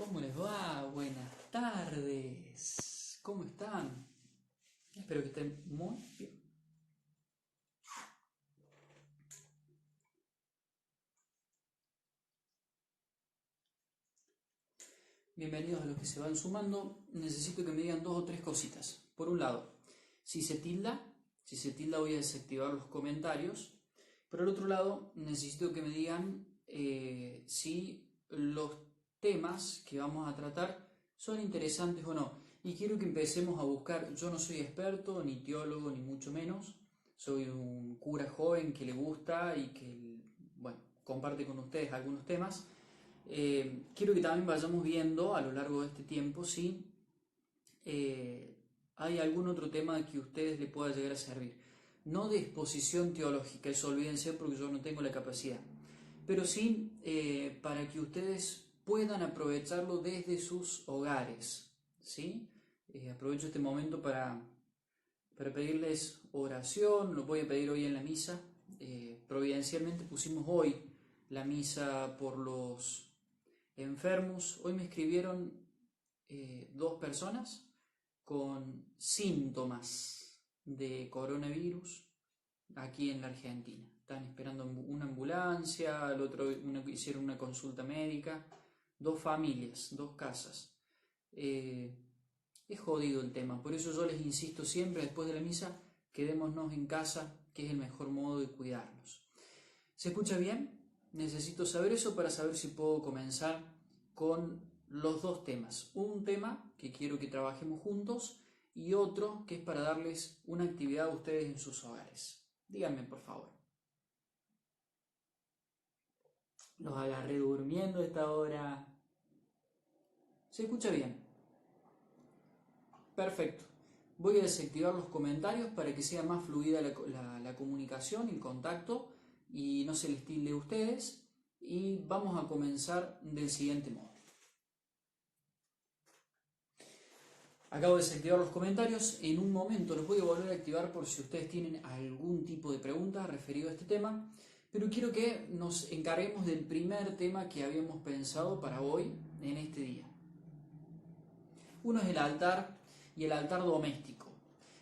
¿Cómo les va? Buenas tardes. ¿Cómo están? Espero que estén muy bien. Bienvenidos a los que se van sumando. Necesito que me digan dos o tres cositas. Por un lado, si se tilda voy a desactivar los comentarios. Por el otro lado, necesito que me digan si los temas que vamos a tratar son interesantes o no. Y quiero que empecemos a buscar. Yo no soy experto, ni teólogo, ni mucho menos. Soy un cura joven que le gusta y que, bueno, comparte con ustedes algunos temas. Quiero que también vayamos viendo a lo largo de este tiempo si hay algún otro tema que a ustedes les pueda llegar a servir. No de exposición teológica, eso olvídense porque yo no tengo la capacidad, pero sí para que ustedes puedan aprovecharlo desde sus hogares. ¿Sí? Aprovecho este momento para pedirles oración, lo voy a pedir hoy en la misa. Providencialmente pusimos hoy la misa por los enfermos. Hoy me escribieron dos personas con síntomas de coronavirus aquí en la Argentina. Están esperando una ambulancia, al otro hicieron una consulta médica. Dos familias, dos casas. Es jodido el tema, por eso yo les insisto siempre después de la misa, quedémonos en casa, que es el mejor modo de cuidarnos. ¿Se escucha bien? Necesito saber eso para saber si puedo comenzar con los dos temas. Un tema que quiero que trabajemos juntos y otro que es para darles una actividad a ustedes en sus hogares. Díganme, por favor. Los agarré durmiendo a esta hora. ¿Se escucha bien? Perfecto. Voy a desactivar los comentarios para que sea más fluida la comunicación, el contacto y no se les tilde a ustedes. Y vamos a comenzar del siguiente modo. Acabo de desactivar los comentarios, en un momento los voy a volver a activar por si ustedes tienen algún tipo de pregunta referido a este tema, pero quiero que nos encarguemos del primer tema que habíamos pensado para hoy, en este día. Uno es el altar y el altar doméstico.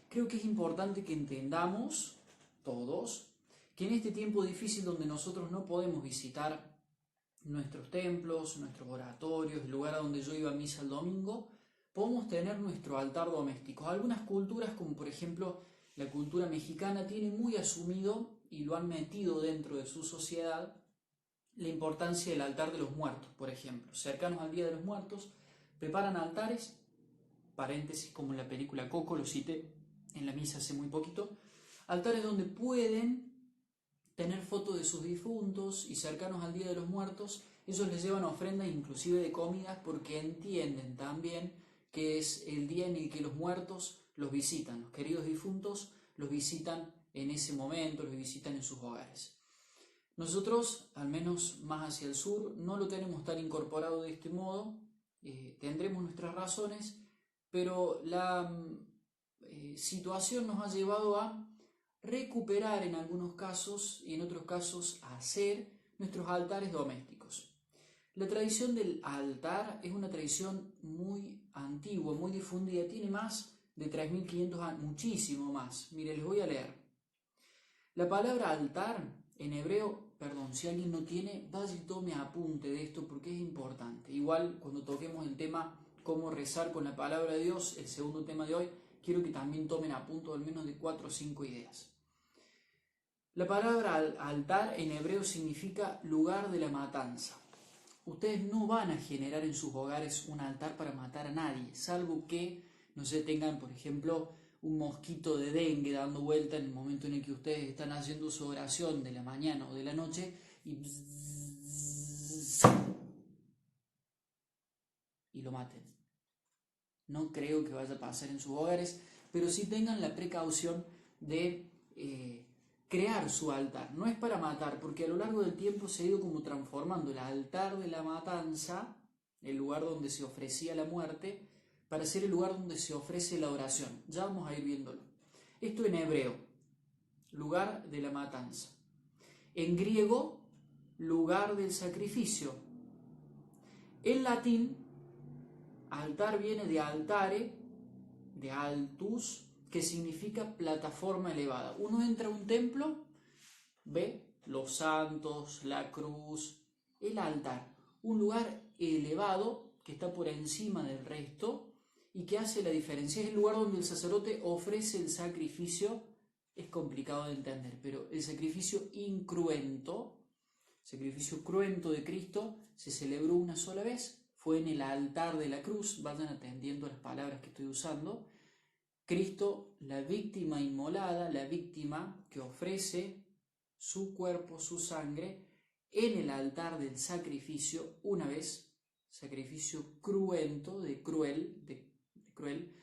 Creo que es importante que entendamos, todos, que en este tiempo difícil donde nosotros no podemos visitar nuestros templos, nuestros oratorios, el lugar a donde yo iba a misa el domingo, podemos tener nuestro altar doméstico. Algunas culturas, como por ejemplo la cultura mexicana, tienen muy asumido y lo han metido dentro de su sociedad la importancia del altar de los muertos, por ejemplo. Cercanos al Día de los Muertos, preparan altares, paréntesis como en la película Coco, lo cité en la misa hace muy poquito, altares donde pueden tener fotos de sus difuntos y cercanos al Día de los Muertos, ellos les llevan ofrendas inclusive de comidas porque entienden también que es el día en el que los muertos los visitan, los queridos difuntos los visitan en ese momento, los visitan en sus hogares. Nosotros, al menos más hacia el sur, no lo tenemos tan incorporado de este modo, tendremos nuestras razones, pero la situación nos ha llevado a recuperar en algunos casos y en otros casos a hacer nuestros altares domésticos. La tradición del altar es una tradición muy antigua, muy difundida, tiene más de 3.500 años, muchísimo más. Mire, les voy a leer. La palabra altar en hebreo, perdón, si alguien no tiene, vaya y tome apunte de esto porque es importante. Igual cuando toquemos el tema cómo rezar con la palabra de Dios, el segundo tema de hoy, quiero que también tomen apunte al menos de 4 o 5 ideas. La palabra altar en hebreo significa lugar de la matanza. Ustedes no van a generar en sus hogares un altar para matar a nadie, salvo que, no sé, tengan, por ejemplo, un mosquito de dengue dando vuelta en el momento en el que ustedes están haciendo su oración de la mañana o de la noche y lo maten. No creo que vaya a pasar en sus hogares, pero sí tengan la precaución de crear su altar. No es para matar, porque a lo largo del tiempo se ha ido como transformando el altar de la matanza, el lugar donde se ofrecía la muerte, para ser el lugar donde se ofrece la oración. Ya vamos a ir viéndolo. Esto en hebreo, lugar de la matanza. En griego, lugar del sacrificio. En latín, Altar viene de altare, de altus, que significa plataforma elevada. Uno entra a un templo, ve los santos, la cruz, el altar, un lugar elevado que está por encima del resto y que hace la diferencia. Es el lugar donde el sacerdote ofrece el sacrificio. Es complicado de entender, pero el sacrificio cruento de Cristo se celebró una sola vez, fue en el altar de la cruz. Vayan atendiendo las palabras que estoy usando. Cristo, la víctima inmolada, la víctima que ofrece su cuerpo, su sangre, en el altar del sacrificio una vez, sacrificio cruento, de cruel.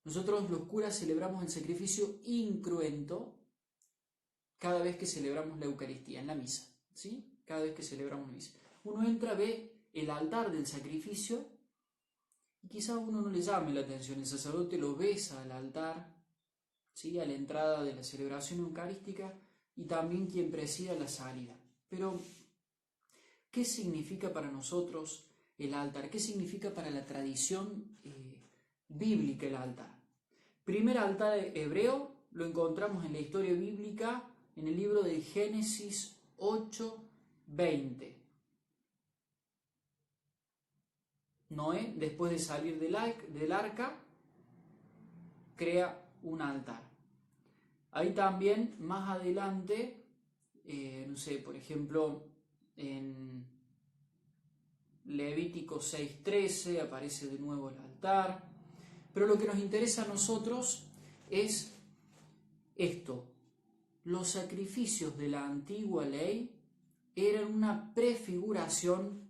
Nosotros los curas celebramos el sacrificio incruento cada vez que celebramos la Eucaristía, en la misa, ¿sí? Cada vez que celebramos la misa. Uno entra, ve el altar del sacrificio y quizá a uno no le llame la atención. El sacerdote lo besa al altar, ¿sí? A la entrada de la celebración eucarística y también quien presida la salida. Pero, ¿qué significa para nosotros el altar? ¿Qué significa para la tradición bíblica el altar? Primer altar hebreo lo encontramos en la historia bíblica en el libro de Génesis 8:20. Noé, después de salir del arca, crea un altar. Ahí también, más adelante, por ejemplo, en Levítico 6:13 aparece de nuevo el altar. Pero lo que nos interesa a nosotros es esto. Los sacrificios de la antigua ley eran una prefiguración,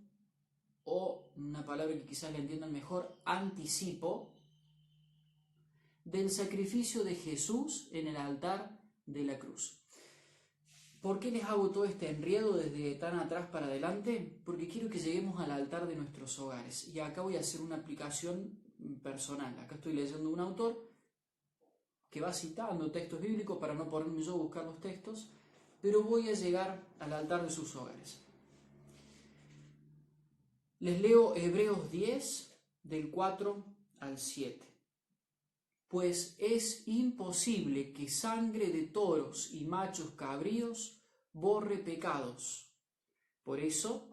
o una palabra que quizás la entiendan mejor, anticipo, del sacrificio de Jesús en el altar de la cruz. ¿Por qué les hago todo este enredo desde tan atrás para adelante? Porque quiero que lleguemos al altar de nuestros hogares. Y acá voy a hacer una aplicación personal. Acá estoy leyendo un autor que va citando textos bíblicos para no ponerme yo a buscar los textos, pero voy a llegar al altar de sus hogares. Les leo Hebreos 10, del 4 al 7. Pues es imposible que sangre de toros y machos cabríos borre pecados. Por eso,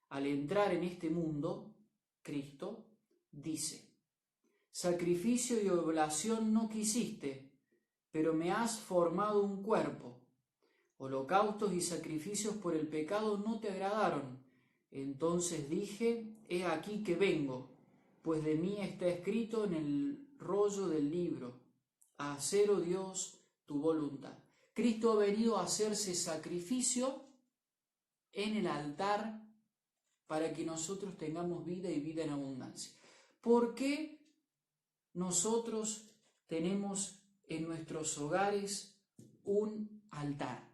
al entrar en este mundo, Cristo dice: sacrificio y oblación no quisiste, pero me has formado un cuerpo. Holocaustos y sacrificios por el pecado no te agradaron. Entonces dije: he aquí que vengo, pues de mí está escrito en el rollo del libro, a hacer, oh Dios, tu voluntad. Cristo ha venido a hacerse sacrificio en el altar para que nosotros tengamos vida y vida en abundancia. ¿Por qué nosotros tenemos en nuestros hogares un altar?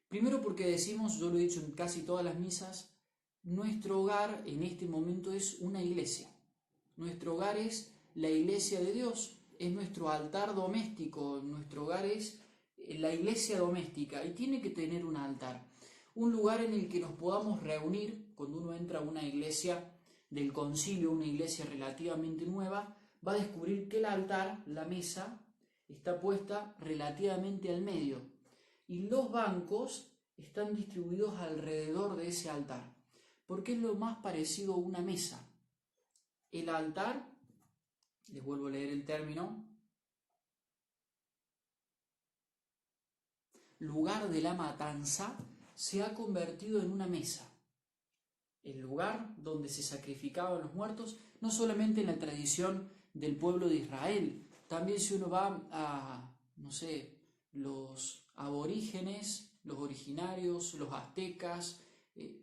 Primero porque decimos, yo lo he dicho en casi todas las misas, nuestro hogar en este momento es una iglesia. Nuestro hogar es la iglesia de Dios, es nuestro altar doméstico, nuestro hogar es la iglesia doméstica y tiene que tener un altar, un lugar en el que nos podamos reunir. Cuando uno entra a una iglesia del concilio, una iglesia relativamente nueva, va a descubrir que el altar, la mesa, está puesta relativamente al medio y los bancos están distribuidos alrededor de ese altar, porque es lo más parecido a una mesa. El altar, les vuelvo a leer el término, lugar de la matanza, se ha convertido en una mesa. El lugar donde se sacrificaban los muertos, no solamente en la tradición del pueblo de Israel, también si uno va a, los aborígenes, los originarios, los aztecas,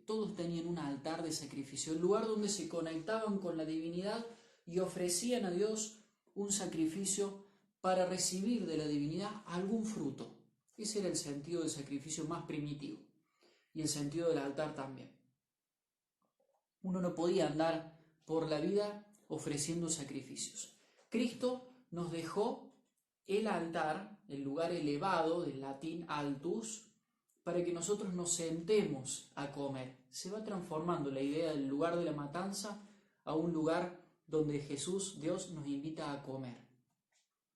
todos tenían un altar de sacrificio, el lugar donde se conectaban con la divinidad y ofrecían a Dios un sacrificio para recibir de la divinidad algún fruto. Ese era el sentido del sacrificio más primitivo y el sentido del altar también. Uno no podía andar por la vida ofreciendo sacrificios. Cristo nos dejó el altar, el lugar elevado, del latín altus, para que nosotros nos sentemos a comer. Se va transformando la idea del lugar de la matanza a un lugar donde Jesús, Dios, nos invita a comer.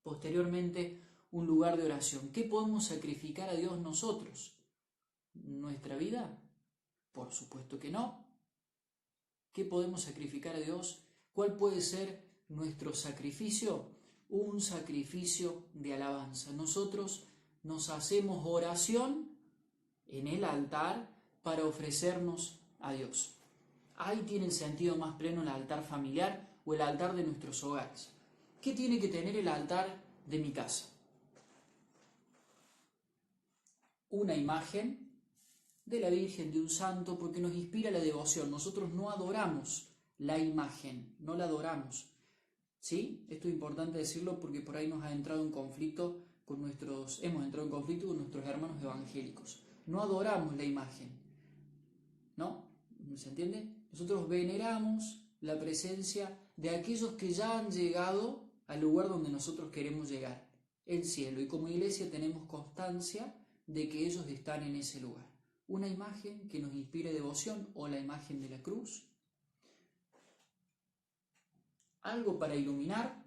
Posteriormente, un lugar de oración. ¿Qué podemos sacrificar a Dios nosotros? ¿Nuestra vida? Por supuesto que no. ¿Qué podemos sacrificar a Dios? ¿Cuál puede ser nuestro sacrificio? Un sacrificio de alabanza. Nosotros nos hacemos oración en el altar para ofrecernos a Dios. Ahí tiene el sentido más pleno el altar familiar o el altar de nuestros hogares. ¿Qué tiene que tener el altar de mi casa? Una imagen de la Virgen, de un santo, porque nos inspira la devoción. Nosotros no adoramos la imagen, no la adoramos. ¿Sí? Esto es importante decirlo porque por ahí hemos entrado en conflicto con nuestros hermanos evangélicos. No adoramos la imagen, ¿no? ¿Se entiende? Nosotros veneramos la presencia de aquellos que ya han llegado al lugar donde nosotros queremos llegar, el cielo. Y como iglesia tenemos constancia de que ellos están en ese lugar. Una imagen que nos inspire devoción o la imagen de la cruz. Algo para iluminar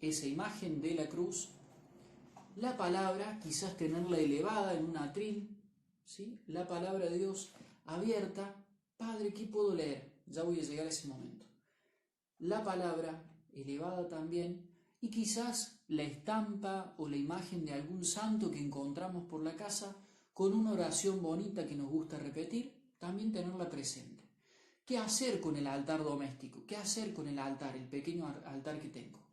esa imagen de la cruz. La palabra, quizás tenerla elevada en un atril, ¿sí? La palabra de Dios abierta. Padre, ¿qué puedo leer? Ya voy a llegar a ese momento. La palabra elevada también, y quizás la estampa o la imagen de algún santo que encontramos por la casa con una oración bonita que nos gusta repetir, también tenerla presente. ¿Qué hacer con el altar doméstico? ¿Qué hacer con el altar, el pequeño altar que tengo?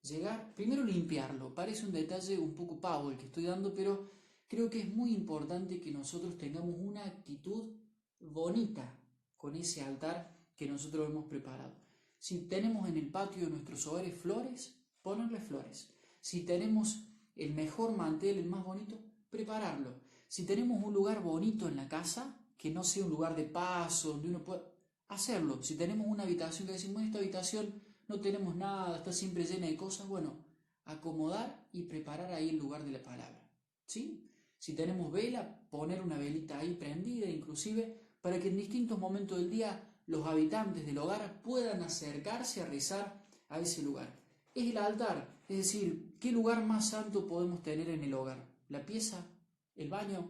Llegar, primero limpiarlo. Parece un detalle un poco pavo el que estoy dando, pero creo que es muy importante que nosotros tengamos una actitud bonita con ese altar que nosotros hemos preparado. Si tenemos en el patio de nuestros hogares flores, ponerle flores. Si tenemos el mejor mantel, el más bonito, prepararlo. Si tenemos un lugar bonito en la casa, que no sea un lugar de paso, donde uno pueda hacerlo. Si tenemos una habitación que decimos, esta habitación no tenemos nada, está siempre llena de cosas, bueno, acomodar y preparar ahí el lugar de la palabra, ¿sí? Si tenemos vela, poner una velita ahí prendida, inclusive, para que en distintos momentos del día los habitantes del hogar puedan acercarse a rezar a ese lugar. Es el altar, es decir, ¿qué lugar más santo podemos tener en el hogar? ¿La pieza? ¿El baño?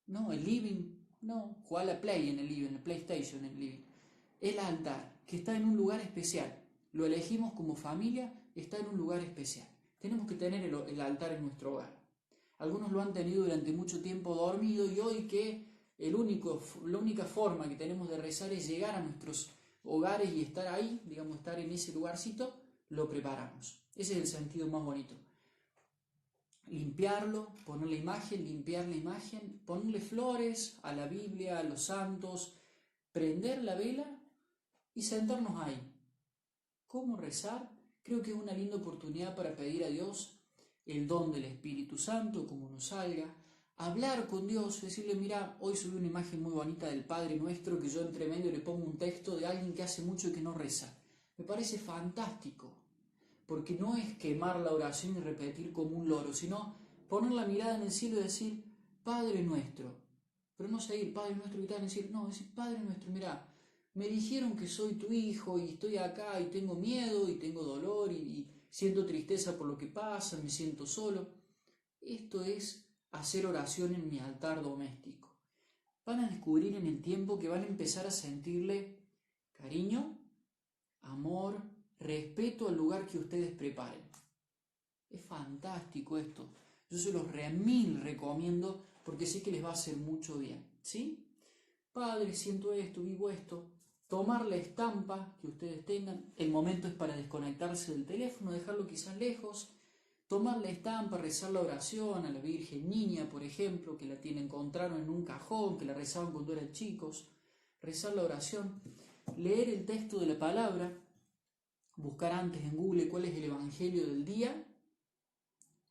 No, ¿el living? No, jugar a la Play en el living, el PlayStation en el living. El altar, que está en un lugar especial. Lo elegimos como familia, está en un lugar especial. Tenemos que tener el altar en nuestro hogar. Algunos lo han tenido durante mucho tiempo dormido y hoy que la única forma que tenemos de rezar es llegar a nuestros hogares y estar ahí, digamos, estar en ese lugarcito, lo preparamos. Ese es el sentido más bonito. Limpiarlo, poner la imagen, limpiar la imagen, ponerle flores a la Biblia, a los santos, prender la vela y sentarnos ahí. ¿Cómo rezar? Creo que es una linda oportunidad para pedir a Dios el don del Espíritu Santo, como nos salga, hablar con Dios, decirle, mira, hoy subí una imagen muy bonita del Padre Nuestro, que yo entre medio le pongo un texto de alguien que hace mucho que no reza. Me parece fantástico, porque no es quemar la oración y repetir como un loro, sino poner la mirada en el cielo y decir, Padre Nuestro, pero no seguir, Padre Nuestro que está en el cielo, no, decir, Padre Nuestro, mira, me dijeron que soy tu hijo y estoy acá y tengo miedo y tengo dolor y siento tristeza por lo que pasa, me siento solo. Esto es hacer oración en mi altar doméstico. Van a descubrir en el tiempo que van a empezar a sentirle cariño, amor, respeto al lugar que ustedes preparen. Es fantástico esto. Yo se los remil recomiendo porque sé que les va a hacer mucho bien. ¿Sí? Padre, siento esto, vivo esto. Tomar la estampa que ustedes tengan. El momento es para desconectarse del teléfono, dejarlo quizás lejos. Tomar la estampa, rezar la oración a la Virgen Niña, por ejemplo, que la encontraron en un cajón, que la rezaban cuando eran chicos. Rezar la oración. Leer el texto de la palabra. Buscar antes en Google cuál es el Evangelio del día.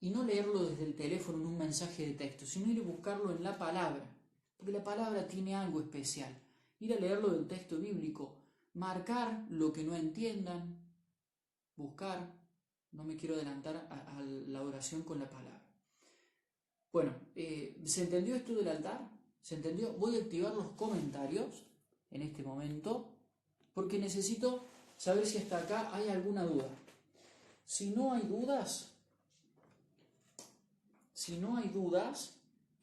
Y no leerlo desde el teléfono en un mensaje de texto, sino ir a buscarlo en la palabra. Porque la palabra tiene algo especial. Ir a leerlo del texto bíblico, marcar lo que no entiendan, buscar, no me quiero adelantar a la oración con la palabra. Bueno, ¿se entendió esto del altar? ¿Se entendió? Voy a activar los comentarios en este momento. porque necesito saber si hasta acá hay alguna duda. Si no hay dudas,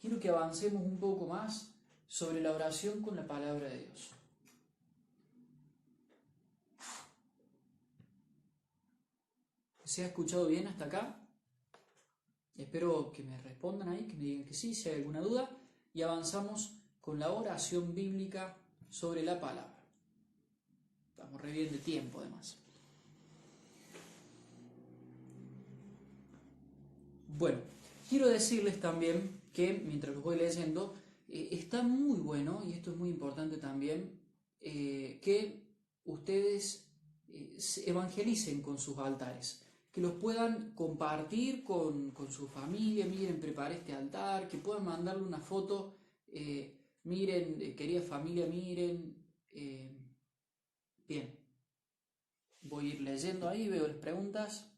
quiero que avancemos un poco más sobre la oración con la palabra de Dios. ¿Se ha escuchado bien hasta acá? Espero que me respondan ahí, que me digan que sí, si hay alguna duda, y avanzamos con la oración bíblica sobre la palabra. Estamos re bien de tiempo, además. Bueno, quiero decirles también que, mientras los voy leyendo, está muy bueno, y esto es muy importante también, que ustedes se evangelicen con sus altares, que los puedan compartir con su familia. Miren, preparé este altar, que puedan mandarle una foto, miren, querida familia, miren. Bien, voy a ir leyendo ahí, veo las preguntas.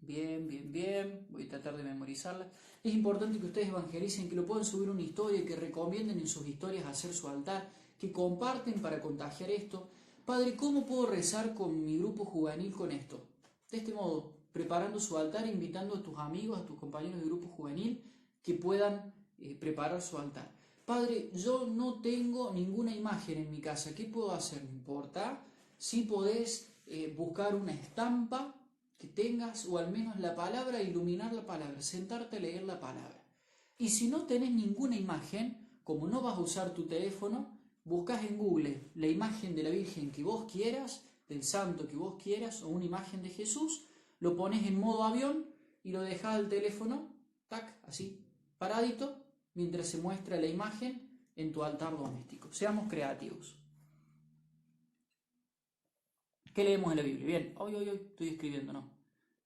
Bien, voy a tratar de memorizarlas. Es importante que ustedes evangelicen, que lo puedan subir una historia, que recomienden en sus historias hacer su altar, que comparten para contagiar esto. Padre, ¿cómo puedo rezar con mi grupo juvenil con esto? De este modo, preparando su altar, invitando a tus amigos, a tus compañeros de grupo juvenil, que puedan preparar su altar. Padre, yo no tengo ninguna imagen en mi casa, ¿qué puedo hacer? No importa, si podés buscar una estampa que tengas, o al menos la palabra, iluminar la palabra, sentarte a leer la palabra. Y si no tenés ninguna imagen, como no vas a usar tu teléfono, buscas en Google la imagen de la Virgen que vos quieras, del santo que vos quieras, o una imagen de Jesús, lo pones en modo avión y lo dejas al teléfono, tac, así, paradito, mientras se muestra la imagen en tu altar doméstico. Seamos creativos. ¿Qué leemos en la Biblia? Bien, hoy estoy escribiendo, ¿no?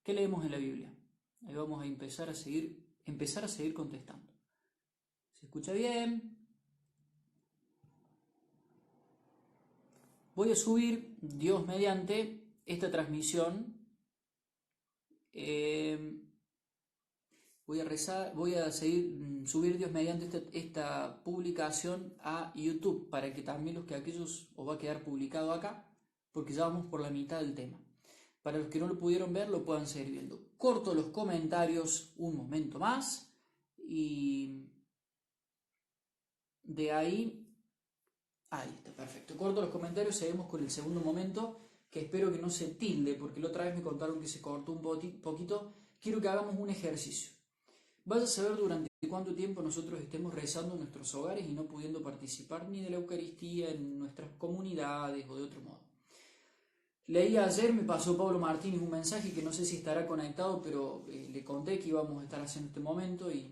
¿Qué leemos en la Biblia? Ahí vamos a empezar a seguir contestando. ¿Se escucha bien? Voy a subir, Dios mediante, esta transmisión. Voy a subir Dios mediante esta publicación a YouTube, para que también aquellos os va a quedar publicado acá, porque ya vamos por la mitad del tema. Para los que no lo pudieron ver, lo puedan seguir viendo. Corto los comentarios un momento más y de ahí está, perfecto. Corto los comentarios, seguimos con el segundo momento, que espero que no se tilde, porque la otra vez me contaron que se cortó un poquito. Quiero que hagamos un ejercicio. Vaya a saber durante cuánto tiempo nosotros estemos rezando en nuestros hogares y no pudiendo participar ni de la Eucaristía en nuestras comunidades o de otro modo. Leí ayer, me pasó Pablo Martínez un mensaje que no sé si estará conectado, pero le conté que íbamos a estar haciendo este momento y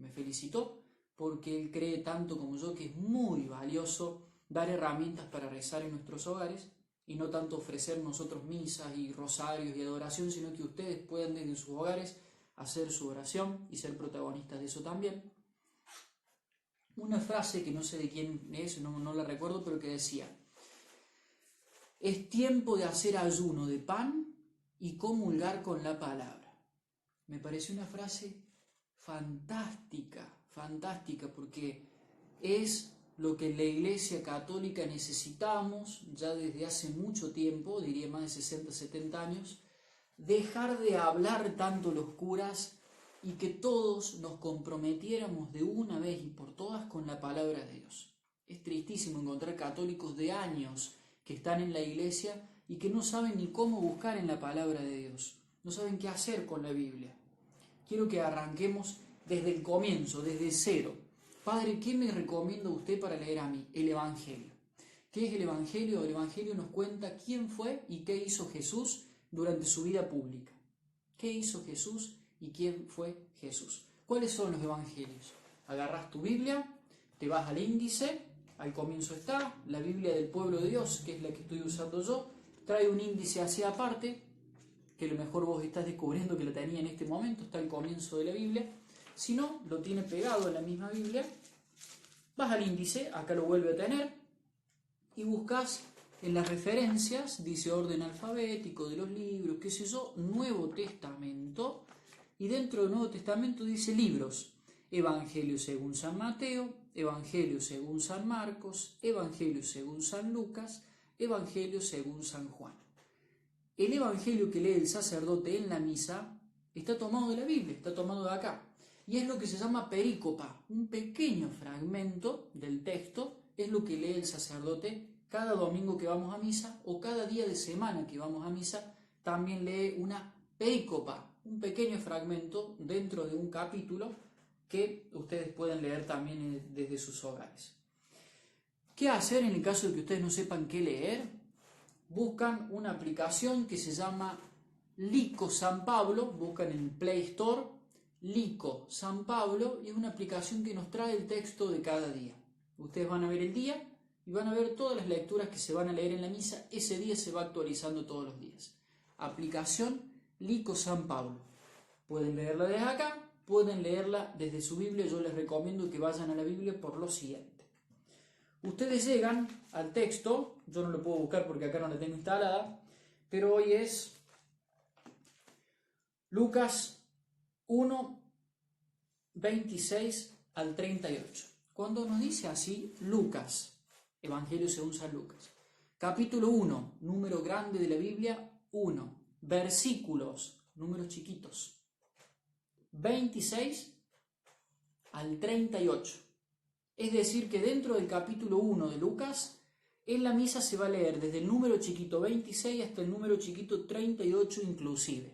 me felicitó, porque él cree tanto como yo que es muy valioso dar herramientas para rezar en nuestros hogares y no tanto ofrecer nosotros misas y rosarios y adoración, sino que ustedes puedan desde sus hogares hacer su oración y ser protagonistas de eso también. Una frase que no sé de quién es, no la recuerdo, pero que decía: es tiempo de hacer ayuno de pan y comulgar con la palabra. Me pareció una frase fantástica, porque es lo que en la Iglesia Católica necesitamos ya desde hace mucho tiempo, diría más de 60, 70 años, dejar de hablar tanto los curas y que todos nos comprometiéramos de una vez y por todas con la palabra de Dios. Es tristísimo encontrar católicos de años que están en la iglesia y que no saben ni cómo buscar en la palabra de Dios, no saben qué hacer con la Biblia. Quiero que arranquemos desde el comienzo, desde cero. Padre, ¿qué me recomienda usted para leer a mí? El Evangelio. ¿Qué es el Evangelio? El Evangelio nos cuenta quién fue y qué hizo Jesús durante su vida pública. ¿Qué hizo Jesús y quién fue Jesús? ¿Cuáles son los Evangelios? Agarras tu Biblia, te vas al índice, al comienzo está la Biblia del pueblo de Dios, que es la que estoy usando yo, trae un índice hacia aparte, que a lo mejor vos estás descubriendo que lo tenía en este momento, está al comienzo de la Biblia. Si no, lo tiene pegado en la misma Biblia, vas al índice, acá lo vuelve a tener, y buscas en las referencias, dice orden alfabético de los libros, qué sé yo, Nuevo Testamento, y dentro del Nuevo Testamento dice libros: Evangelio según San Mateo, Evangelio según San Marcos, Evangelio según San Lucas, Evangelio según San Juan. El Evangelio que lee el sacerdote en la misa está tomado de la Biblia, está tomado de acá. Y es lo que se llama perícopa, un pequeño fragmento del texto, es lo que lee el sacerdote cada domingo que vamos a misa o cada día de semana que vamos a misa, también lee una perícopa, un pequeño fragmento dentro de un capítulo que ustedes pueden leer también desde sus hogares. ¿Qué hacer en el caso de que ustedes no sepan qué leer? Buscan una aplicación que se llama Lico San Pablo, buscan en Play Store Lico San Pablo y es una aplicación que nos trae el texto de cada día. Ustedes van a ver el día y van a ver todas las lecturas que se van a leer en la misa. Ese día se va actualizando todos los días. Aplicación Lico San Pablo. Pueden leerla desde acá, pueden leerla desde su Biblia. Yo les recomiendo que vayan a la Biblia por lo siguiente. Ustedes llegan al texto, yo no lo puedo buscar porque acá no la tengo instalada, pero hoy es Lucas 1, 26 al 38. Cuando nos dice así, Lucas, Evangelio según San Lucas, capítulo 1, número grande de la Biblia, 1, versículos, números chiquitos, 26 al 38. Es decir, que dentro del capítulo 1 de Lucas, en la misa se va a leer desde el número chiquito 26 hasta el número chiquito 38 inclusive.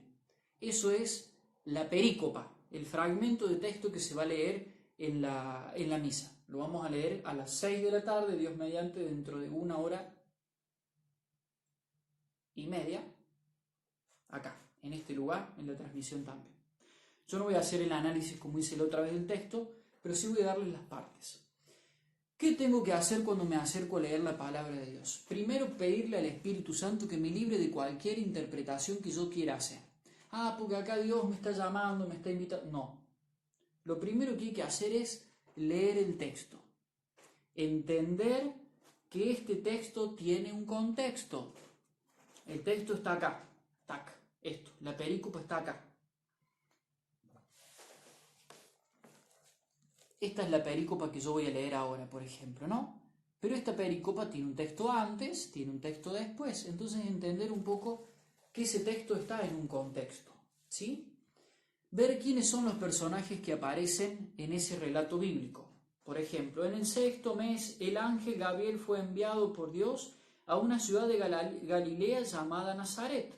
Eso es la perícopa, el fragmento de texto que se va a leer en la misa. Lo vamos a leer a las 6 de la tarde, Dios mediante, dentro de 1 hora y media, acá, en este lugar, en la transmisión también. Yo no voy a hacer el análisis como hice la otra vez del texto, pero sí voy a darles las partes. ¿Qué tengo que hacer cuando me acerco a leer la palabra de Dios? Primero, pedirle al Espíritu Santo que me libre de cualquier interpretación que yo quiera hacer. Porque acá Dios me está llamando, me está invitando. No. Lo primero que hay que hacer es leer el texto. Entender que este texto tiene un contexto. El texto está acá. Tac. Esto. La perícopa está acá. Esta es la perícopa que yo voy a leer ahora, por ejemplo, ¿no? Pero esta perícopa tiene un texto antes, tiene un texto después. Entonces entender un poco que ese texto está en un contexto, ¿sí? Ver quiénes son los personajes que aparecen en ese relato bíblico. Por ejemplo, en el 6º mes, el ángel Gabriel fue enviado por Dios a una ciudad de Galilea llamada Nazaret.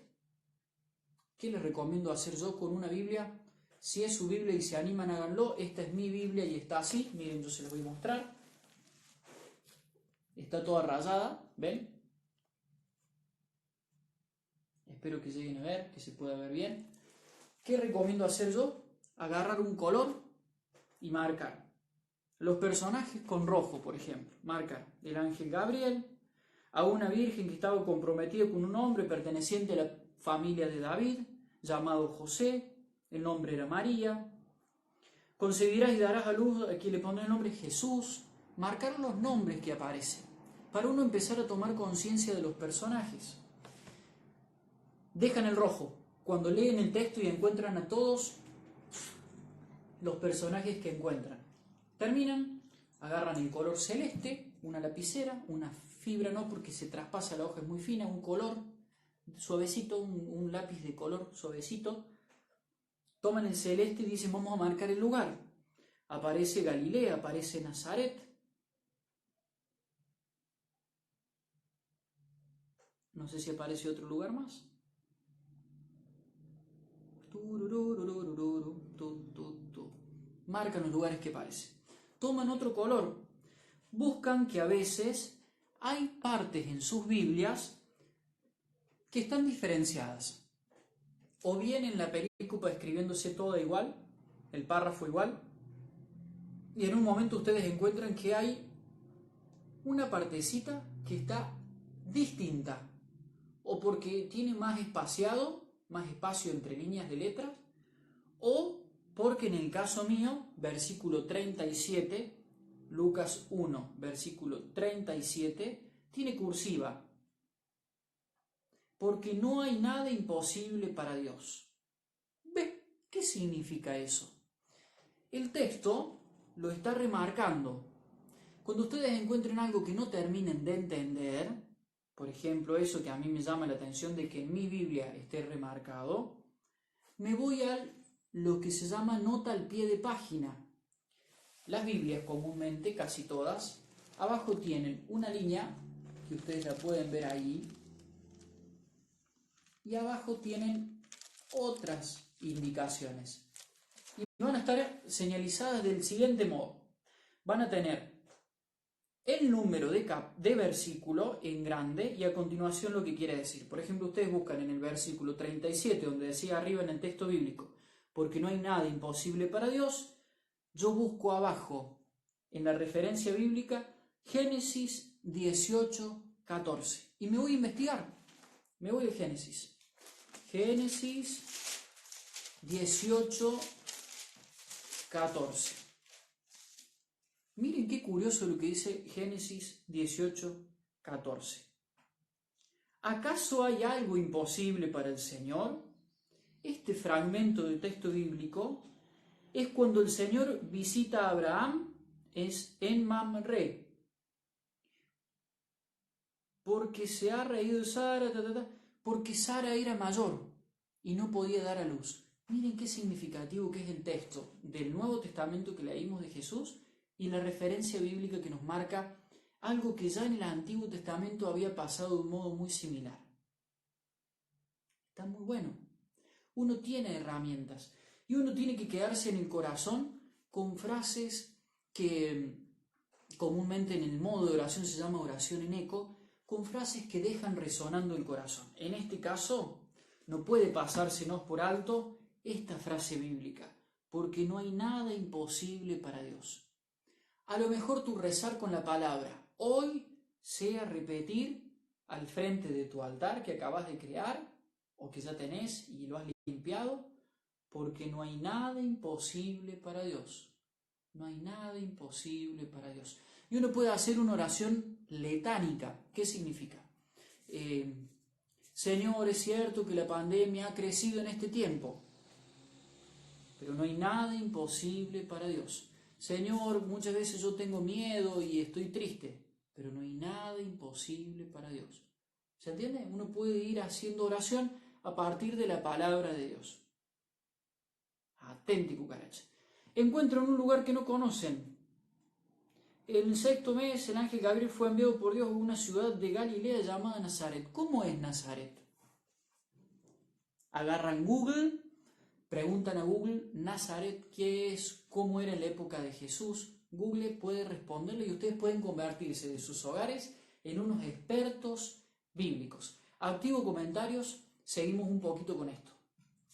¿Qué les recomiendo hacer yo con una Biblia? Si es su Biblia y se animan, háganlo. Esta es mi Biblia y está así. Miren, yo se los voy a mostrar. Está toda rayada, ¿ven? Espero que lleguen a ver, que se pueda ver bien. ¿Qué recomiendo hacer yo? Agarrar un color y marcar. Los personajes con rojo, por ejemplo. Marcar el ángel Gabriel, a una virgen que estaba comprometida con un hombre perteneciente a la familia de David, llamado José. El nombre era María. Concebirás y darás a luz a quien le pondrá el nombre Jesús. Marcar los nombres que aparecen, para uno empezar a tomar conciencia de los personajes. Dejan el rojo. Cuando leen el texto y encuentran a todos los personajes que encuentran. Terminan, agarran el color celeste, una lapicera, una fibra, no porque se traspasa la hoja, es muy fina, un color suavecito, un lápiz de color suavecito. Toman el celeste y dicen, vamos a marcar el lugar. Aparece Galilea, aparece Nazaret. No sé si aparece otro lugar más. Marcan los lugares que aparecen. Toman otro color. Buscan que a veces hay partes en sus Biblias que están diferenciadas. O bien en la perícopa escribiéndose toda igual, el párrafo igual, y en un momento ustedes encuentran que hay una partecita que está distinta, o porque tiene más espacio entre líneas de letras, o porque en el caso mío, versículo 37, Lucas 1, versículo 37, tiene cursiva. Porque no hay nada imposible para Dios. ¿Ve? ¿Qué significa eso? El texto lo está remarcando. Cuando ustedes encuentren algo que no terminen de entender, por ejemplo, eso que a mí me llama la atención de que en mi Biblia esté remarcado, me voy a lo que se llama nota al pie de página. Las Biblias comúnmente, casi todas, abajo tienen una línea, que ustedes la pueden ver ahí, y abajo tienen otras indicaciones. Y van a estar señalizadas del siguiente modo. Van a tener el número de versículo en grande y a continuación lo que quiere decir. Por ejemplo, ustedes buscan en el versículo 37, donde decía arriba en el texto bíblico, porque no hay nada imposible para Dios, yo busco abajo en la referencia bíblica Génesis 18, 14 y me voy a investigar. Me voy a Génesis 18, 14. Miren qué curioso lo que dice Génesis 18, 14. ¿Acaso hay algo imposible para el Señor? Este fragmento de texto bíblico es cuando el Señor visita a Abraham en Mamre, porque se ha reído Sara, porque Sara era mayor y no podía dar a luz. Miren qué significativo que es el texto del Nuevo Testamento que leímos de Jesús y la referencia bíblica que nos marca algo que ya en el Antiguo Testamento había pasado de un modo muy similar. Está muy bueno. Uno tiene herramientas y uno tiene que quedarse en el corazón con frases que comúnmente en el modo de oración se llama oración en eco, con frases que dejan resonando el corazón. En este caso, no puede pasársenos por alto esta frase bíblica, porque no hay nada imposible para Dios. A lo mejor tu rezar con la palabra hoy sea repetir al frente de tu altar que acabas de crear o que ya tenés y lo has limpiado, porque no hay nada imposible para Dios. No hay nada imposible para Dios. Y uno puede hacer una oración letánica. ¿Qué significa? Señor, es cierto que la pandemia ha crecido en este tiempo, pero no hay nada imposible para Dios. Señor, muchas veces yo tengo miedo y estoy triste, pero no hay nada imposible para Dios. ¿Se entiende? Uno puede ir haciendo oración a partir de la palabra de Dios. Atenti, cucaracha. Encuentro en un lugar que no conocen. En el 6º mes, el ángel Gabriel fue enviado por Dios a una ciudad de Galilea llamada Nazaret. ¿Cómo es Nazaret? Agarran Google, preguntan a Google, Nazaret, ¿qué es? ¿Cómo era en la época de Jesús? Google puede responderle y ustedes pueden convertirse de sus hogares en unos expertos bíblicos. Activo comentarios, seguimos un poquito con esto.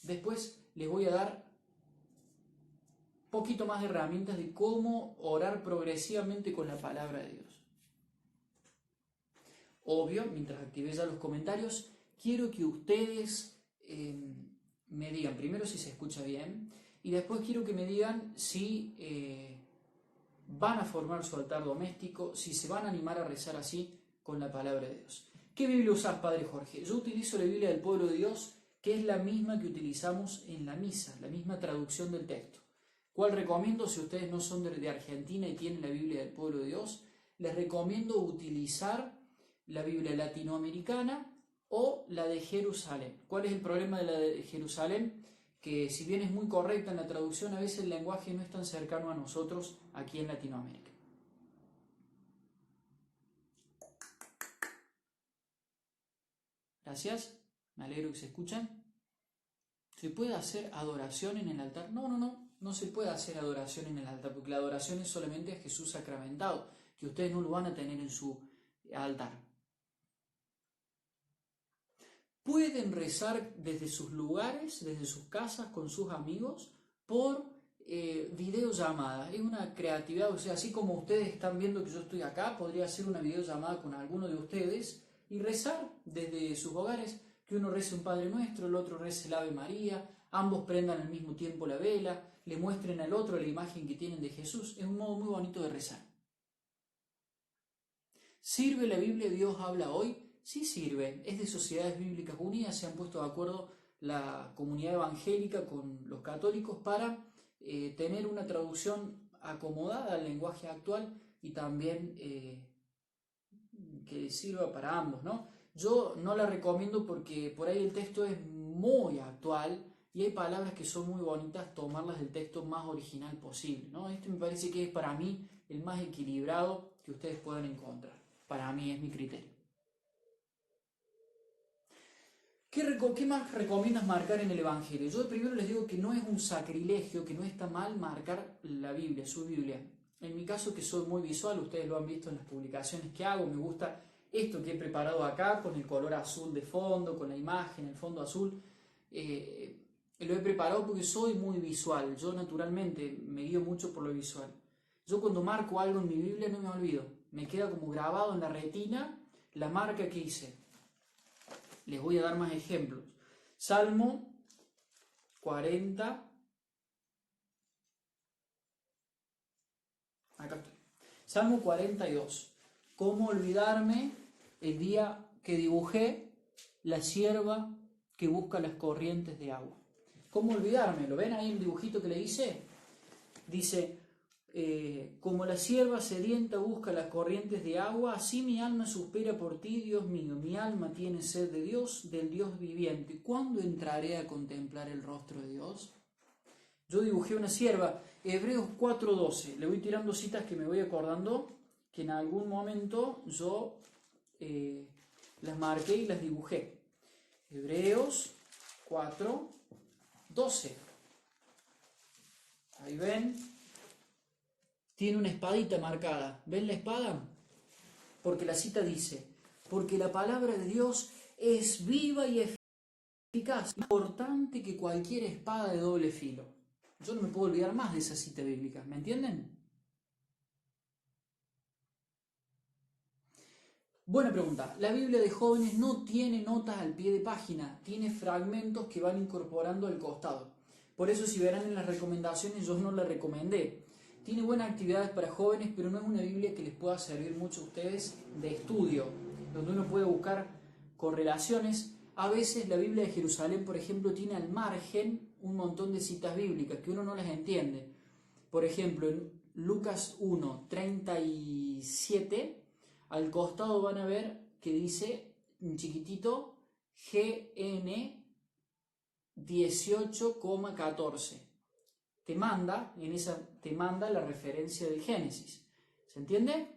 Después les voy a dar un poquito más de herramientas de cómo orar progresivamente con la palabra de Dios. Obvio, mientras activé ya los comentarios, quiero que ustedes me digan primero si se escucha bien y después quiero que me digan si van a formar su altar doméstico, si se van a animar a rezar así con la palabra de Dios. ¿Qué Biblia usás, Padre Jorge? Yo utilizo la Biblia del Pueblo de Dios, que es la misma que utilizamos en la misa, la misma traducción del texto. ¿Cuál recomiendo si ustedes no son de Argentina y tienen la Biblia del Pueblo de Dios? Les recomiendo utilizar la Biblia latinoamericana o la de Jerusalén. ¿Cuál es el problema de la de Jerusalén? Que si bien es muy correcta en la traducción, a veces el lenguaje no es tan cercano a nosotros aquí en Latinoamérica. Gracias, me alegro que se escuchan. ¿Se puede hacer adoración en el altar? No se puede hacer adoración en el altar, porque la adoración es solamente a Jesús sacramentado, que ustedes no lo van a tener en su altar. Pueden rezar desde sus lugares, desde sus casas, con sus amigos, por videollamada. Es una creatividad, o sea, así como ustedes están viendo que yo estoy acá, podría hacer una videollamada con alguno de ustedes y rezar desde sus hogares, que uno rece un Padre Nuestro, el otro rece el Ave María, ambos prendan al mismo tiempo la vela, le muestren al otro la imagen que tienen de Jesús. Es un modo muy bonito de rezar. ¿Sirve la Biblia Dios habla hoy? Sí sirve. Es de Sociedades Bíblicas Unidas, se han puesto de acuerdo la comunidad evangélica con los católicos para tener una traducción acomodada al lenguaje actual. y también que sirva para ambos, ¿no? Yo no la recomiendo porque por ahí el texto es muy actual y hay palabras que son muy bonitas, tomarlas del texto más original posible, ¿no? Este me parece que es para mí el más equilibrado que ustedes pueden encontrar. Para mí es mi criterio. ¿Qué más recomiendas marcar en el Evangelio? Yo primero les digo que no es un sacrilegio, que no está mal marcar la Biblia, su Biblia. En mi caso, que soy muy visual, ustedes lo han visto en las publicaciones que hago, me gusta esto que he preparado acá, con el color azul de fondo, con la imagen, el fondo azul. Lo he preparado porque soy muy visual, yo naturalmente me guío mucho por lo visual. Yo cuando marco algo en mi Biblia no me olvido, me queda como grabado en la retina la marca que hice. Les voy a dar más ejemplos. Salmo 40. Acá estoy. Salmo 42. ¿Cómo olvidarme el día que dibujé la sierva que busca las corrientes de agua? ¿Cómo olvidarme? ¿Lo ven ahí el dibujito que le hice? Dice, como la sierva sedienta busca las corrientes de agua, así mi alma suspira por ti, Dios mío. Mi alma tiene sed de Dios, del Dios viviente. ¿Cuándo entraré a contemplar el rostro de Dios? Yo dibujé una sierva, Hebreos 4:12. Le voy tirando citas que me voy acordando, que en algún momento yo las marqué y las dibujé. Hebreos 4:12. Ahí ven. Tiene una espadita marcada. ¿Ven la espada? Porque la cita dice, porque la palabra de Dios es viva y eficaz, más importante que cualquier espada de doble filo. Yo no me puedo olvidar más de esa cita bíblica, ¿me entienden? Buena pregunta. La Biblia de jóvenes no tiene notas al pie de página, tiene fragmentos que van incorporando al costado. Por eso, si verán en las recomendaciones, yo no la recomendé. Tiene buenas actividades para jóvenes, pero no es una Biblia que les pueda servir mucho a ustedes de estudio, donde uno puede buscar correlaciones. A veces la Biblia de Jerusalén, por ejemplo, tiene al margen un montón de citas bíblicas que uno no las entiende. Por ejemplo, en Lucas 1:37, al costado van a ver que dice en chiquitito GN 18,14. Te manda la referencia del Génesis. ¿Se entiende?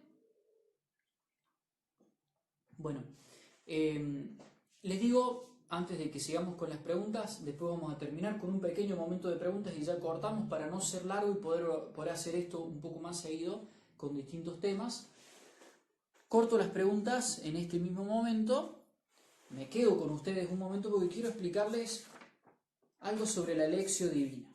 Bueno, les digo, antes de que sigamos con las preguntas, después vamos a terminar con un pequeño momento de preguntas y ya cortamos para no ser largo y poder hacer esto un poco más seguido con distintos temas. Corto las preguntas en este mismo momento. Me quedo con ustedes un momento porque quiero explicarles algo sobre la lección divina.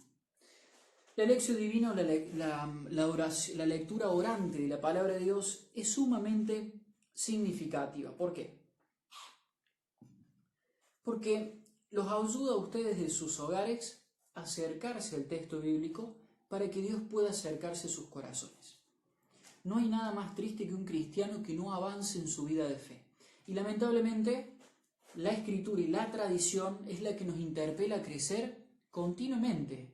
La lección divina, la lectura orante de la palabra de Dios es sumamente significativa. ¿Por qué? Porque los ayuda a ustedes de sus hogares a acercarse al texto bíblico para que Dios pueda acercarse a sus corazones. No hay nada más triste que un cristiano que no avance en su vida de fe. Y lamentablemente, la escritura y la tradición es la que nos interpela a crecer continuamente.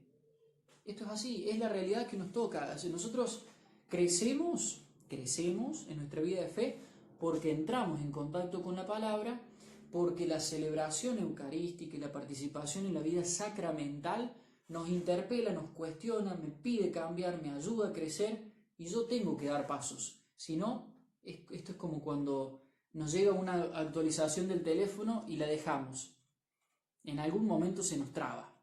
Esto es así, es la realidad que nos toca. Nosotros crecemos en nuestra vida de fe porque entramos en contacto con la palabra, porque la celebración eucarística y la participación en la vida sacramental nos interpela, nos cuestiona, me pide cambiar, me ayuda a crecer y yo tengo que dar pasos. Si no, esto es como cuando nos llega una actualización del teléfono y la dejamos. En algún momento se nos traba,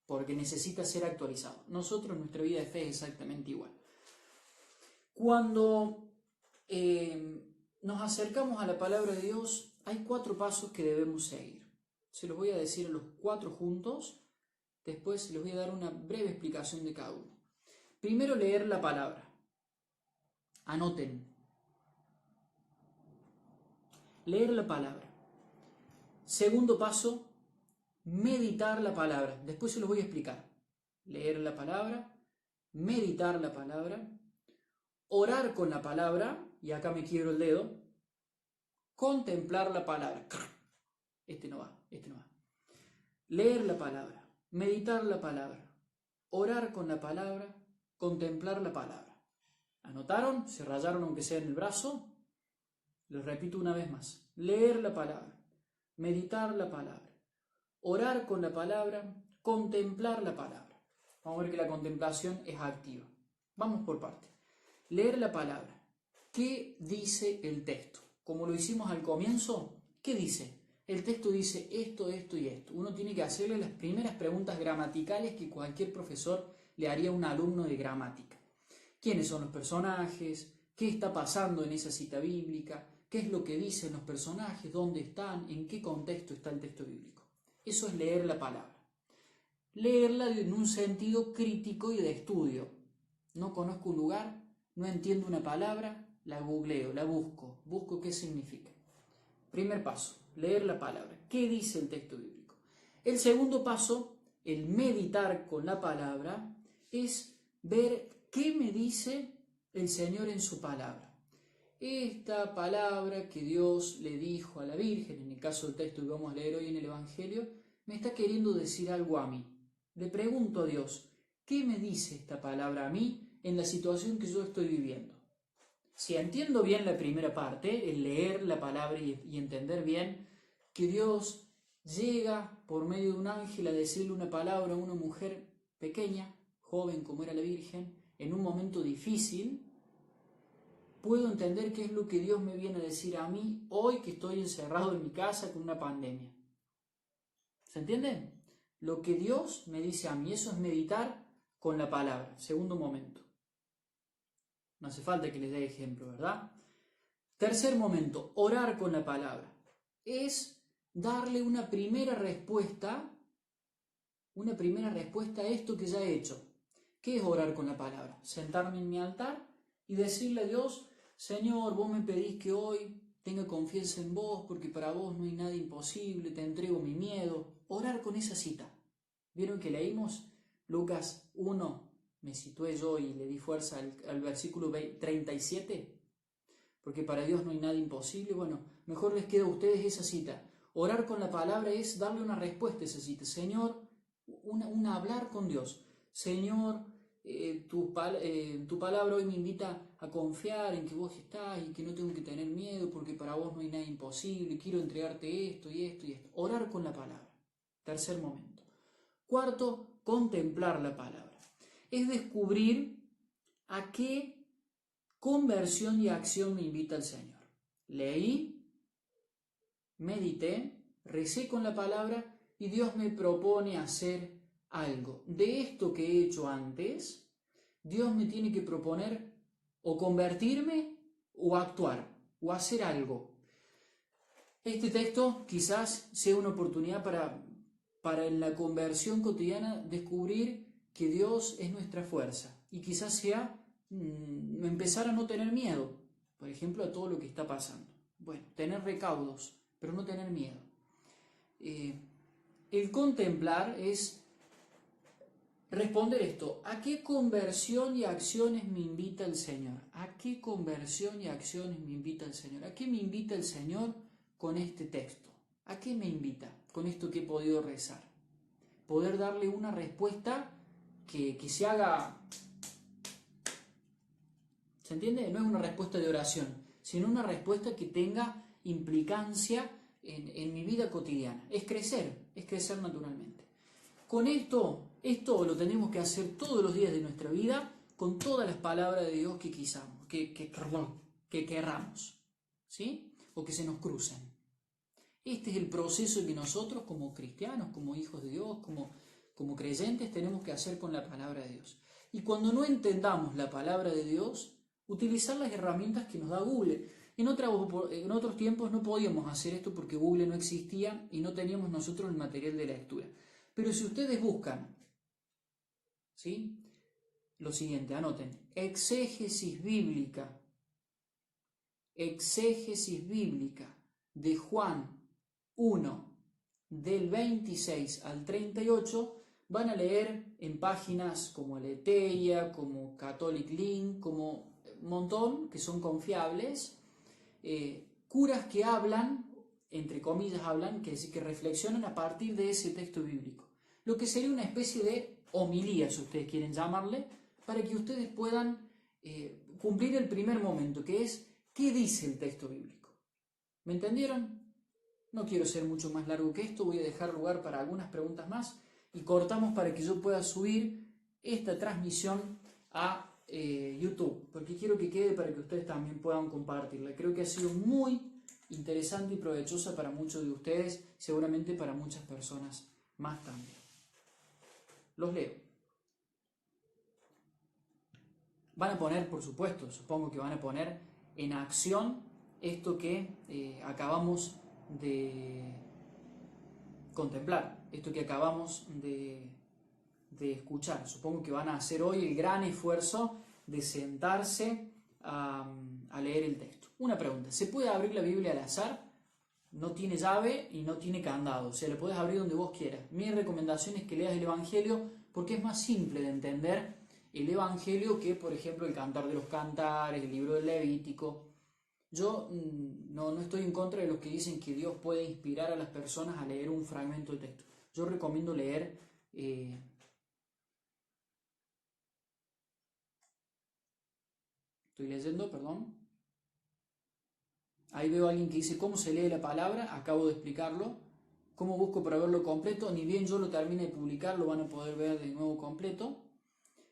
porque necesita ser actualizado. Nosotros, nuestra vida de fe es exactamente igual. Cuando nos acercamos a la palabra de Dios, hay 4 pasos que debemos seguir. Se los voy a decir a los 4 juntos, después les voy a dar una breve explicación de cada uno. Primero, leer la palabra. Anoten. Leer la palabra. Segundo paso, meditar la palabra. Después se los voy a explicar. Leer la palabra, meditar la palabra, orar con la palabra, y acá me quiebro el dedo, contemplar la palabra. Este no va. Leer la palabra, meditar la palabra, orar con la palabra, contemplar la palabra. ¿Anotaron? ¿Se rayaron aunque sea en el brazo? Les repito una vez más. Leer la palabra, meditar la palabra, orar con la palabra, contemplar la palabra. Vamos a ver que la contemplación es activa. Vamos por parte. Leer la palabra. ¿Qué dice el texto? Como lo hicimos al comienzo, ¿qué dice? El texto dice esto, esto y esto. Uno tiene que hacerle las primeras preguntas gramaticales que cualquier profesor le haría a un alumno de gramática. ¿Quiénes son los personajes? ¿Qué está pasando en esa cita bíblica? ¿Qué es lo que dicen los personajes? ¿Dónde están? ¿En qué contexto está el texto bíblico? Eso es leer la palabra. Leerla en un sentido crítico y de estudio. No conozco un lugar, no entiendo una palabra, la googleo, la busco qué significa. Primer paso, leer la palabra. ¿Qué dice el texto bíblico? El segundo paso, el meditar con la palabra, es ver qué me dice el Señor en su palabra. Esta palabra que Dios le dijo a la Virgen, en el caso del texto que vamos a leer hoy en el Evangelio, me está queriendo decir algo a mí. Le pregunto a Dios, ¿qué me dice esta palabra a mí en la situación que yo estoy viviendo? Si entiendo bien la primera parte, el leer la palabra y entender bien que Dios llega por medio de un ángel a decirle una palabra a una mujer pequeña, joven como era la Virgen, en un momento difícil, puedo entender qué es lo que Dios me viene a decir a mí hoy que estoy encerrado en mi casa con una pandemia. ¿Se entiende? Lo que Dios me dice a mí, eso es meditar con la palabra. Segundo momento. No hace falta que les dé ejemplo, ¿verdad? Tercer momento, orar con la palabra. Es darle una primera respuesta a esto que ya he hecho. ¿Qué es orar con la palabra? Sentarme en mi altar y decirle a Dios, Señor, vos me pedís que hoy tenga confianza en vos porque para vos no hay nada imposible, te entrego mi miedo. Orar con esa cita. ¿Vieron que leímos Lucas 1? Me situé yo y le di fuerza al versículo 37. Porque para Dios no hay nada imposible. Bueno, mejor les queda a ustedes esa cita. Orar con la palabra es darle una respuesta a esa cita. Señor, una hablar con Dios. Señor, tu palabra hoy me invita a confiar en que vos estás y que no tengo que tener miedo porque para vos no hay nada imposible. Quiero entregarte esto y esto y esto. Orar con la palabra. Tercer momento. Cuarto, contemplar la palabra. Es descubrir a qué conversión y acción me invita el Señor. Leí, medité, recé con la palabra y Dios me propone hacer algo. De esto que he hecho antes, Dios me tiene que proponer o convertirme o actuar o hacer algo. Este texto quizás sea una oportunidad para en la conversión cotidiana descubrir que Dios es nuestra fuerza y quizás sea empezar a no tener miedo, por ejemplo, a todo lo que está pasando. Bueno, tener recaudos, pero no tener miedo. El contemplar es responder esto: ¿a qué conversión y acciones me invita el Señor? ¿A qué conversión y acciones me invita el Señor? ¿A qué me invita el Señor con este texto? ¿A qué me invita con esto que he podido rezar? Poder darle una respuesta que se haga... ¿Se entiende? No es una respuesta de oración, sino una respuesta que tenga implicancia en mi vida cotidiana. Es crecer naturalmente. Con esto lo tenemos que hacer todos los días de nuestra vida, con todas las palabras de Dios que que querramos, ¿sí? O que se nos crucen. Este es el proceso que nosotros como cristianos, como hijos de Dios, como creyentes, tenemos que hacer con la palabra de Dios. Y cuando no entendamos la palabra de Dios, utilizar las herramientas que nos da Google. En otros tiempos no podíamos hacer esto porque Google no existía y no teníamos nosotros el material de lectura. Pero si ustedes buscan, ¿sí? Lo siguiente, anoten, exégesis bíblica de Juan 1, del 26 al 38, van a leer en páginas como Aleteia, como Catholic Link, como un montón que son confiables, curas que hablan, entre comillas hablan, que decir que reflexionan a partir de ese texto bíblico. Lo que sería una especie de homilía, si ustedes quieren llamarle, para que ustedes puedan cumplir el primer momento, que es ¿qué dice el texto bíblico? ¿Me entendieron? No quiero ser mucho más largo que esto, voy a dejar lugar para algunas preguntas más y cortamos para que yo pueda subir esta transmisión a YouTube, porque quiero que quede para que ustedes también puedan compartirla. Creo que ha sido muy interesante y provechosa para muchos de ustedes, seguramente para muchas personas más también. Los leo. Van a poner, por supuesto, supongo que van a poner en acción esto que acabamos de contemplar, esto que acabamos de escuchar. Supongo que van a hacer hoy el gran esfuerzo de sentarse a leer el texto. Una pregunta, ¿se puede abrir la Biblia al azar? No tiene llave y no tiene candado, o sea, la puedes abrir donde vos quieras. Mi recomendación es que leas el Evangelio porque es más simple de entender el Evangelio que, por ejemplo, el Cantar de los Cantares, el libro del Levítico. Yo no estoy en contra de los que dicen que Dios puede inspirar a las personas a leer un fragmento de texto. Yo recomiendo leer estoy leyendo, perdón. Ahí veo a alguien que dice cómo se lee la palabra, acabo de explicarlo. ¿Cómo busco para verlo completo? Ni bien yo lo termine de publicar, lo van a poder ver de nuevo completo.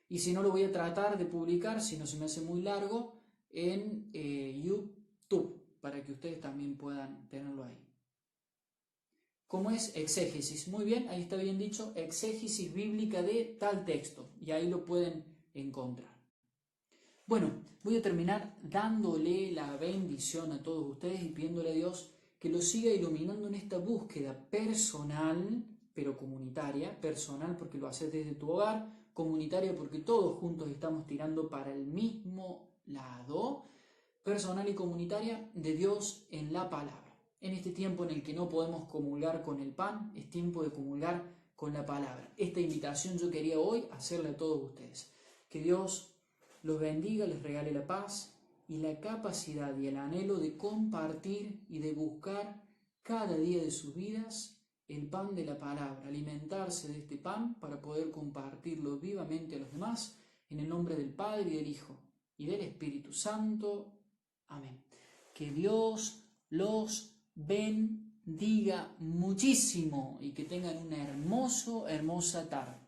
Y si no, lo voy a tratar de publicar, si no se me hace muy largo, en YouTube, para que ustedes también puedan tenerlo ahí. ¿Cómo es exégesis? Muy bien, ahí está bien dicho, exégesis bíblica de tal texto, y ahí lo pueden encontrar. Bueno, voy a terminar dándole la bendición a todos ustedes y pidiéndole a Dios que los siga iluminando en esta búsqueda personal, pero comunitaria, personal porque lo haces desde tu hogar, comunitaria porque todos juntos estamos tirando para el mismo lado, personal y comunitaria de Dios en la palabra. En este tiempo en el que no podemos comulgar con el pan, es tiempo de comulgar con la palabra. Esta invitación yo quería hoy hacerle a todos ustedes. Que Dios los bendiga, les regale la paz y la capacidad y el anhelo de compartir y de buscar cada día de sus vidas el pan de la palabra, alimentarse de este pan para poder compartirlo vivamente a los demás, en el nombre del Padre y del Hijo y del Espíritu Santo. Amén. Que Dios los bendiga muchísimo y que tengan una hermosa tarde.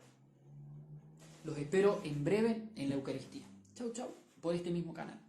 Los espero en breve en la Eucaristía. Chau, chau, por este mismo canal.